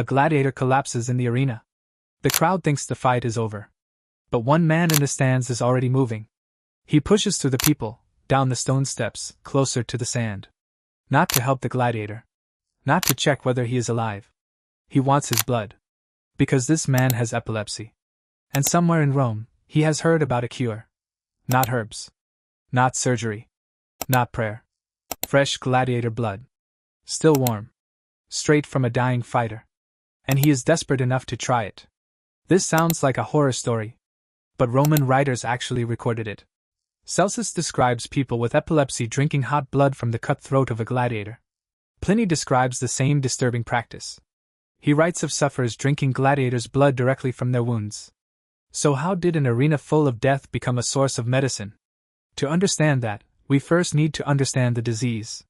A gladiator collapses in the arena. The crowd thinks the fight is over. But one man in the stands is already moving. He pushes through the people, down the stone steps, closer to the sand. Not to help the gladiator. Not to check whether he is alive. He wants his blood. Because this man has epilepsy. And somewhere in Rome, he has heard about a cure. Not herbs. Not surgery. Not prayer. Fresh gladiator blood. Still warm. Straight from a dying fighter. And he is desperate enough to try it. This sounds like a horror story. But Roman writers actually recorded it. Celsus describes people with epilepsy drinking hot blood from the cut throat of a gladiator. Pliny describes the same disturbing practice. He writes of sufferers drinking gladiators' blood directly from their wounds. So how did an arena full of death become a source of medicine? To understand that, we first need to understand the disease.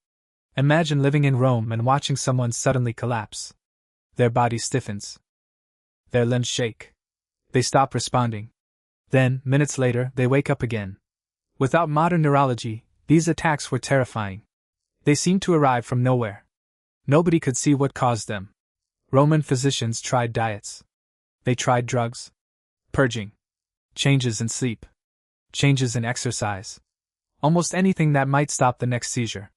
Imagine living in Rome and watching someone suddenly collapse. Their body stiffens. Their limbs shake. They stop responding. Then, minutes later, they wake up again. Without modern neurology, these attacks were terrifying. They seemed to arrive from nowhere. Nobody could see what caused them. Roman physicians tried diets. They tried drugs. Purging. Changes in sleep. Changes in exercise. Almost anything that might stop the next seizure.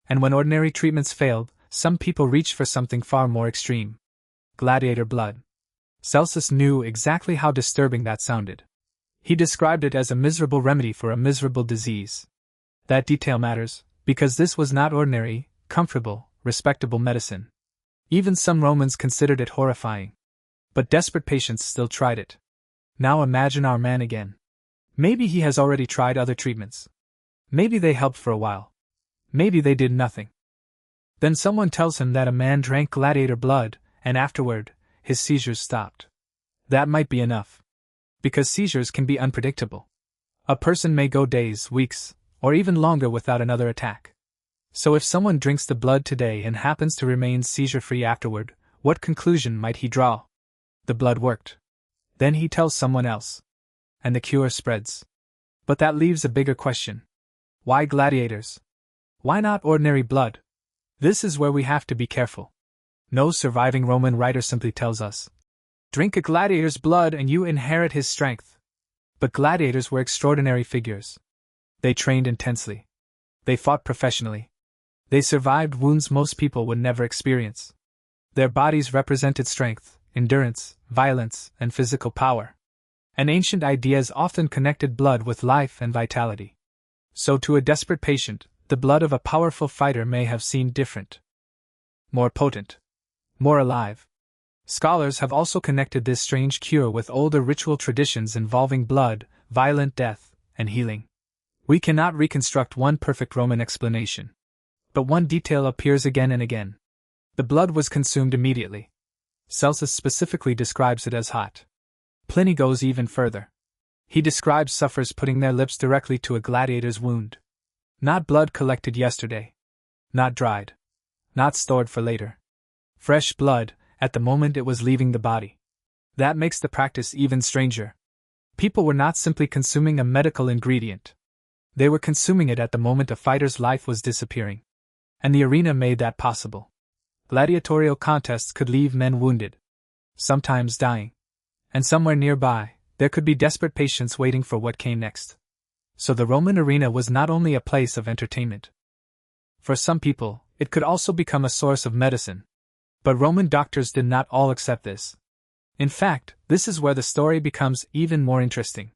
And when ordinary treatments failed, some people reached for something far more extreme. Gladiator blood. Celsus knew exactly how disturbing that sounded. He described it as a miserable remedy for a miserable disease. That detail matters, because this was not ordinary, comfortable, respectable medicine. Even some Romans considered it horrifying. But desperate patients still tried it. Now imagine our man again. Maybe he has already tried other treatments. Maybe they helped for a while. Maybe they did nothing. Then someone tells him that a man drank gladiator blood, and afterward, his seizures stopped. That might be enough. Because seizures can be unpredictable. A person may go days, weeks, or even longer without another attack. So if someone drinks the blood today and happens to remain seizure-free afterward, what conclusion might he draw? The blood worked. Then he tells someone else. And the cure spreads. But that leaves a bigger question. Why gladiators? Why not ordinary blood? This is where we have to be careful. No surviving Roman writer simply tells us, drink a gladiator's blood and you inherit his strength. But gladiators were extraordinary figures. They trained intensely. They fought professionally. They survived wounds most people would never experience. Their bodies represented strength, endurance, violence, and physical power. And ancient ideas often connected blood with life and vitality. So to a desperate patient, the blood of a powerful fighter may have seemed different. More potent. More alive. Scholars have also connected this strange cure with older ritual traditions involving blood, violent death, and healing. We cannot reconstruct one perfect Roman explanation. But one detail appears again and again. The blood was consumed immediately. Celsus specifically describes it as hot. Pliny goes even further. He describes sufferers putting their lips directly to a gladiator's wound. Not blood collected yesterday. Not dried. Not stored for later. Fresh blood, at the moment it was leaving the body. That makes the practice even stranger. People were not simply consuming a medical ingredient. They were consuming it at the moment a fighter's life was disappearing. And the arena made that possible. Gladiatorial contests could leave men wounded. Sometimes dying. And somewhere nearby, there could be desperate patients waiting for what came next. So the Roman arena was not only a place of entertainment. For some people, it could also become a source of medicine. But Roman doctors did not all accept this. In fact, this is where the story becomes even more interesting.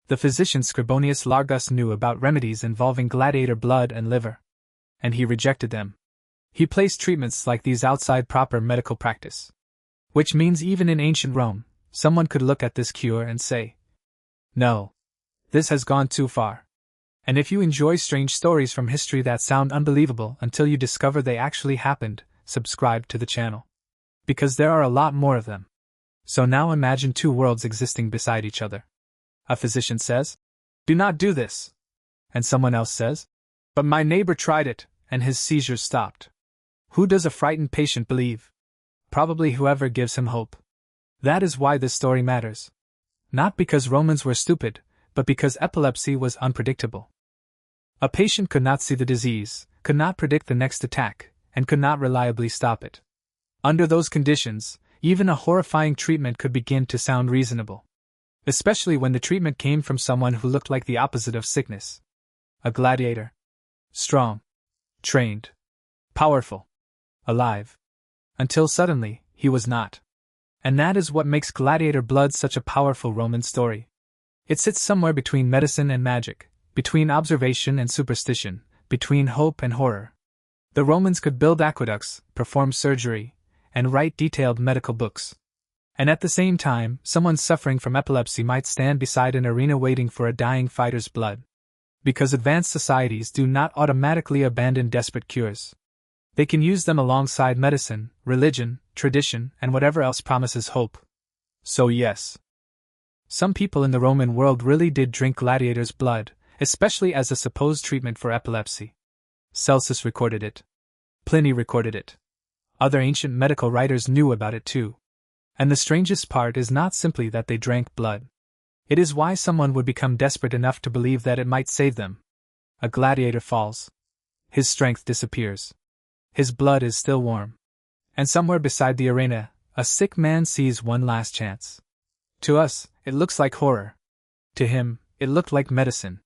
The physician Scribonius Largus knew about remedies involving gladiator blood and liver. And he rejected them. He placed treatments like these outside proper medical practice. Which means even in ancient Rome, someone could look at this cure and say, no. This has gone too far. And if you enjoy strange stories from history that sound unbelievable until you discover they actually happened, subscribe to the channel. Because there are a lot more of them. So now imagine two worlds existing beside each other. A physician says, do not do this. And someone else says, but my neighbor tried it, and his seizures stopped. Who does a frightened patient believe? Probably whoever gives him hope. That is why this story matters. Not because Romans were stupid, but because epilepsy was unpredictable. A patient could not see the disease, could not predict the next attack, and could not reliably stop it. Under those conditions, Even a horrifying treatment could begin to sound reasonable. Especially when the treatment came from someone who looked like the opposite of sickness. A gladiator. Strong. Trained. Powerful. Alive. Until suddenly, he was not. And that is what makes Gladiator Blood such a powerful Roman story. It sits somewhere between medicine and magic, between observation and superstition, between hope and horror. The Romans could build aqueducts, perform surgery, and write detailed medical books. And at the same time, someone suffering from epilepsy might stand beside an arena waiting for a dying fighter's blood. Because advanced societies do not automatically abandon desperate cures. They can use them alongside medicine, religion, tradition, and whatever else promises hope. So yes. Some people in the Roman world really did drink gladiators' blood, especially as a supposed treatment for epilepsy. Celsus recorded it. Pliny recorded it. Other ancient medical writers knew about it too. And the strangest part is not simply that they drank blood. It is why someone would become desperate enough to believe that it might save them. A gladiator falls. His strength disappears. His blood is still warm. And somewhere beside the arena, a sick man sees one last chance. To us, it looks like horror. To him, it looked like medicine.